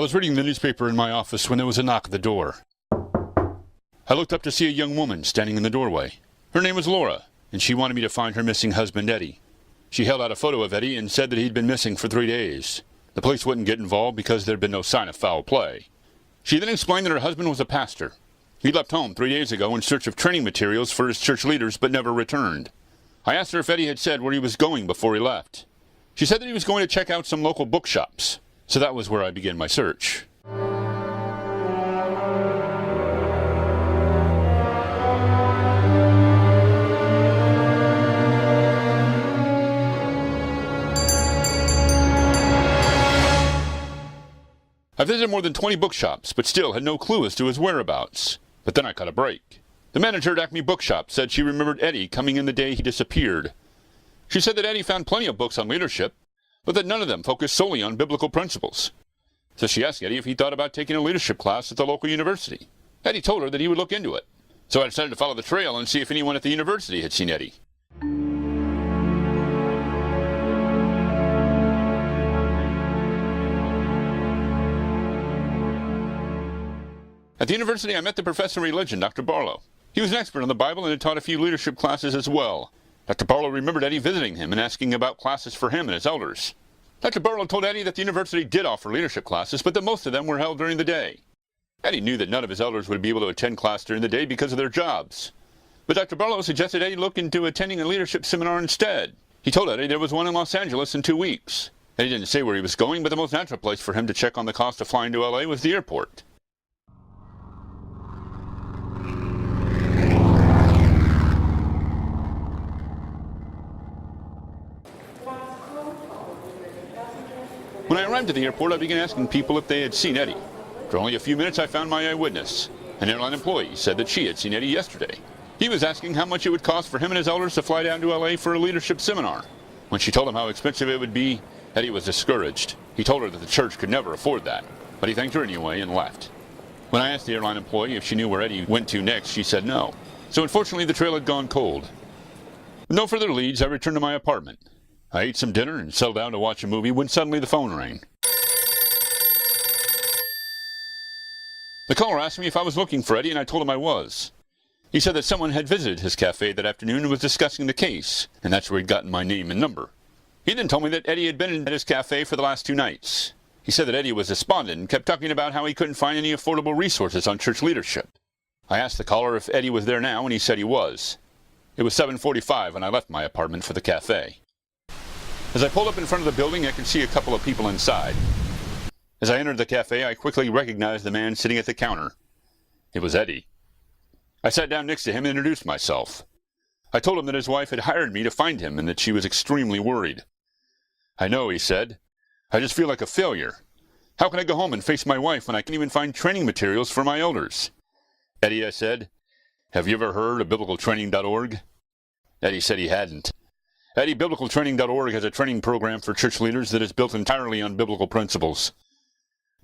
was reading the newspaper in my office when there was a knock at the door. I looked up to see a young woman standing in the doorway. Her name was Laura, and she wanted me to find her missing husband, Eddie. She held out a photo of Eddie and said that he'd been missing for 3 days. The police wouldn't get involved because there'd been no sign of foul play. She then explained that her husband was a pastor. He left home 3 days ago in search of training materials for his church leaders but never returned. I asked her if Eddie had said where he was going before he left. She said that he was going to check out some local bookshops, so that was where I began my search. I visited more than 20 bookshops, but still had no clue as to his whereabouts. But then I caught a break. The manager at Acme Bookshop said she remembered Eddie coming in the day he disappeared. She said that Eddie found plenty of books on leadership, but that none of them focused solely on biblical principles. So she asked Eddie if he thought about taking a leadership class at the local university. Eddie told her that he would look into it. So I decided to follow the trail and see if anyone at the university had seen Eddie. At the university, I met the professor of religion, Dr. Barlow. He was an expert on the Bible and had taught a few leadership classes as well. Dr. Barlow remembered Eddie visiting him and asking about classes for him and his elders. Dr. Barlow told Eddie that the university did offer leadership classes, but that most of them were held during the day. Eddie knew that none of his elders would be able to attend class during the day because of their jobs. But Dr. Barlow suggested Eddie look into attending a leadership seminar instead. He told Eddie there was one in Los Angeles in 2 weeks. Eddie didn't say where he was going, but the most natural place for him to check on the cost of flying to LA was the airport. When I arrived at the airport, I began asking people if they had seen Eddie. For only a few minutes, I found my eyewitness. An airline employee said that she had seen Eddie yesterday. He was asking how much it would cost for him and his elders to fly down to LA for a leadership seminar. When she told him how expensive it would be, Eddie was discouraged. He told her that the church could never afford that, but he thanked her anyway and left. When I asked the airline employee if she knew where Eddie went to next, she said no. So unfortunately, the trail had gone cold. With no further leads, I returned to my apartment. I ate some dinner and settled down to watch a movie when suddenly the phone rang. The caller asked me if I was looking for Eddie, and I told him I was. He said that someone had visited his cafe that afternoon and was discussing the case, and that's where he'd gotten my name and number. He then told me that Eddie had been at his cafe for the last 2 nights. He said that Eddie was despondent and kept talking about how he couldn't find any affordable resources on church leadership. I asked the caller if Eddie was there now, and he said he was. It was 7:45 when I left my apartment for the cafe. As I pulled up in front of the building, I could see a couple of people inside. As I entered the cafe, I quickly recognized the man sitting at the counter. It was Eddie. I sat down next to him and introduced myself. I told him that his wife had hired me to find him and that she was extremely worried. "I know," he said. "I just feel like a failure. How can I go home and face my wife when I can't even find training materials for my elders?" "Eddie," I said, "have you ever heard of biblicaltraining.org?" Eddie said he hadn't. Eddie, biblicaltraining.org has a training program for church leaders that is built entirely on biblical principles.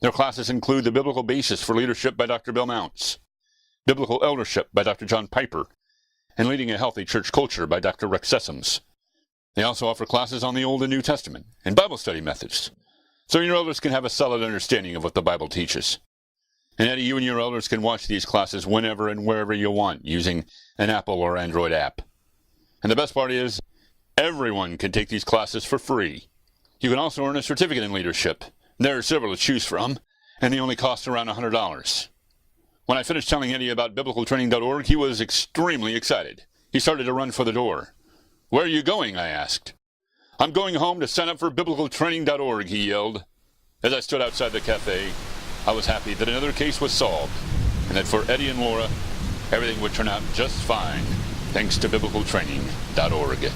Their classes include the Biblical Basis for Leadership by Dr. Bill Mounts, Biblical Eldership by Dr. John Piper, and Leading a Healthy Church Culture by Dr. Rex Sessoms. They also offer classes on the Old and New Testament and Bible study methods, so your elders can have a solid understanding of what the Bible teaches. And Eddie, you and your elders can watch these classes whenever and wherever you want using an Apple or Android app. And the best part is, everyone can take these classes for free. You can also earn a certificate in leadership. There are several to choose from, and they only cost around $100. When I finished telling Eddie about biblicaltraining.org, he was extremely excited. He started to run for the door. "Where are you going?" I asked. "I'm going home to sign up for biblicaltraining.org, he yelled. As I stood outside the cafe, I was happy that another case was solved, and that for Eddie and Laura, everything would turn out just fine, thanks to biblicaltraining.org.